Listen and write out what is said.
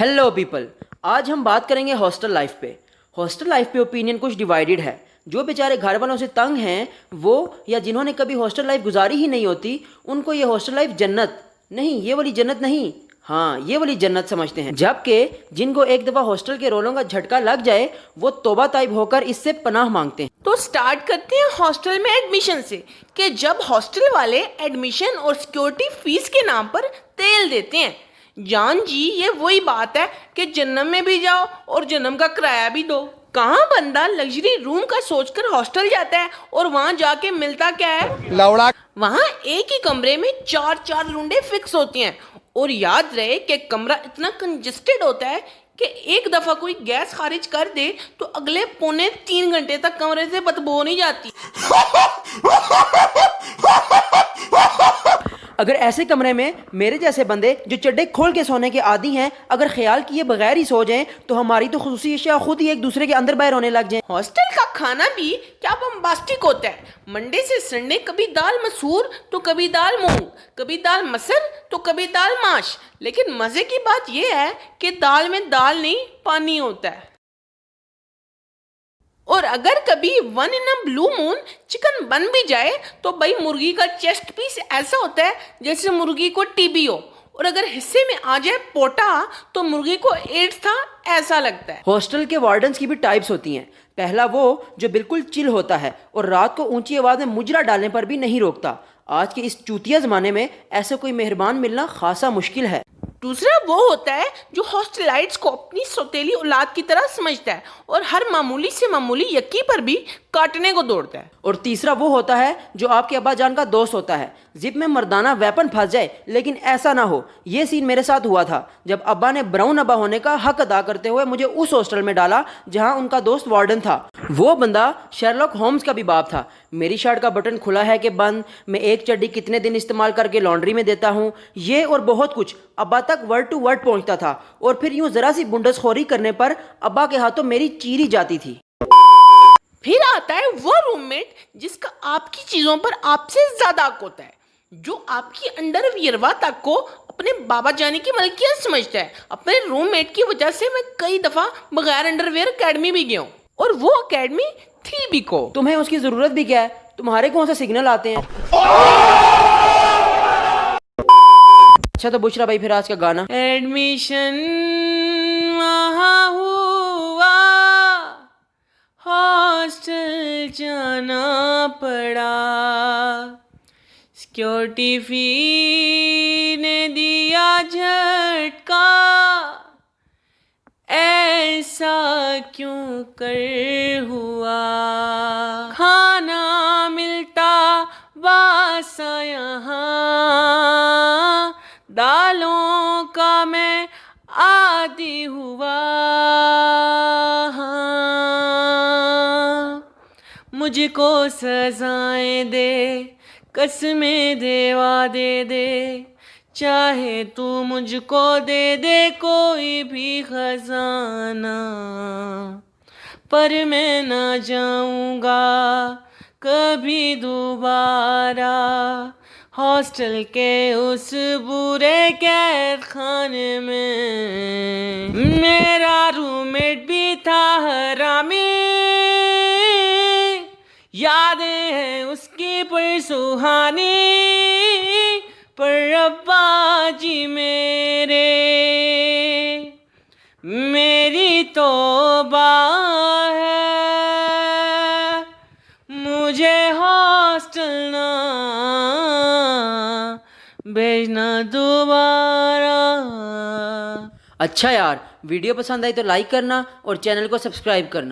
Hello people, आज हम बात करेंगे हॉस्टल लाइफ पे। हॉस्टल लाइफ पे ओपिनियन कुछ डिवाइडेड है। जो बेचारे घर वालों से तंग हैं वो, या जिन्होंने कभी हॉस्टल लाइफ गुजारी ही नहीं होती, उनको ये हॉस्टल लाइफ जन्नत नहीं, ये वाली जन्नत नहीं, हाँ ये वाली जन्नत समझते हैं। जबकि जिनको एक दफ़ा हॉस्टल के रोलों का झटका लग जाए वो तौबा ताइब होकर इससे पनाह मांगते हैं। तो स्टार्ट करते हैं हॉस्टल में एडमिशन से कि जब हॉस्टल वाले एडमिशन और सिक्योरिटी फीस के नाम पर तेल देते हैं। जान जी, ये वही बात है कि जन्नत में भी जाओ और जन्नत का किराया भी दो। कहाँ बंदा लग्जरी रूम का सोचकर हॉस्टल जाता है और वहाँ जाके मिलता क्या है, लौड़ा। वहाँ एक ही कमरे में चार चार रूंडे फिक्स होती हैं। और याद रहे कि कमरा इतना कंजेस्टेड होता है कि एक दफा कोई गैस खारिज कर दे तो अगले 2.5-3 घंटे तक कमरे से बदबू नहीं जाती। अगर ऐसे कमरे में मेरे जैसे बंदे जो चड्डे खोल के सोने के आदी हैं, अगर ख्याल किए बगैर ही सो जाएं तो हमारी तो खुसूसी अशिया खुद ही एक दूसरे के अंदर बाहर होने लग जाएं। हॉस्टल का खाना भी क्या बम्बास्टिक होता है। मंडे से संडे कभी दाल मसूर तो कभी दाल मूंग, कभी दाल मसर तो कभी दाल माश। लेकिन मजे की बात यह है कि दाल में दाल नहीं पानी होता है। और अगर कभी one in a blue moon chicken बन भी जाए तो भाई मुर्गी का चेस्ट पीस ऐसा होता है जैसे मुर्गी को टीबी हो, और अगर हिस्से में आ जाए पोटा तो मुर्गी को एड्स था ऐसा लगता है। हॉस्टल के वार्डन्स की भी टाइप्स होती हैं। पहला वो जो बिल्कुल चिल होता है और रात को ऊंची आवाज में मुजरा डालने पर भी नहीं रोकता। आज के इस चूतिया जमाने में ऐसा कोई मेहरबान मिलना खासा मुश्किल है। दूसरा वो होता है जो हॉस्टलाइट्स को अपनी सौतेली औलाद की तरह समझता है और हर मामूली से मामूली यक्की पर भी काटने को दौड़ता है। और तीसरा वो होता है जो आपके अब्बा जान का दोस्त होता है, जिप में मर्दाना वेपन फंस जाए लेकिन ऐसा ना हो। ये सीन मेरे साथ हुआ था जब अब्बा ने ब्राउन अब्बा होने का हक अदा करते हुए मुझे उस हॉस्टल में डाला जहां उनका दोस्त वार्डन था। वो बंदा शर्लॉक होम्स का भी बाप था। मेरी शर्ट का बटन खुला है कि बंद, मैं एक चड्डी कितने दिन इस्तेमाल करके लॉन्ड्री में देता हूँ, ये और बहुत कुछ अब्बा तक वर्ड टू वर्ड पहुंचता था। और फिर यूं जरा सी बुंडसखोरी करने पर अब्बा के हाथों मेरी चीरी जाती थी। फिर आता है वो रूममेट जिसका आपकी चीजों पर आपसे ज्यादा हक होता है, जो आपकी अंडरवियरवा तक को अपने बाबा जाने की मलकियत समझता है। अपने रूममेट की वजह से मैं कई दफा बगैर अंडरवेयर अकेडमी भी गया हूँ, और वो अकेडमी थी भी को। तुम्हें उसकी जरूरत भी क्या है, तुम्हारे कौन सा सिग्नल आते हैं। अच्छा तो बुशरा भाई, फिर आज का गाना। एडमिशन वहाँ हुआ, हॉस्टल जाना पड़ा, सिक्योरिटी फी ने दिया झटका, ऐसा क्यों कर हुआ, खाना मिलता बासा यहाँ, दालों का मैं आदी हुआ, मुझको सजाएं दे, कसमें देवा दे दे, चाहे तू मुझको दे दे कोई भी खजाना, पर मैं ना जाऊंगा कभी दोबारा हॉस्टल के उस बुरे कैद खाने में। मेरा रूममेट भी था हरामी, यादें हैं उसकी पर सुहानी, पर अब्बा जी मेरी तौबा है, मुझे हॉस्टल ना भेजना दोबारा। अच्छा यार, वीडियो पसंद आई तो लाइक करना और चैनल को सब्सक्राइब करना।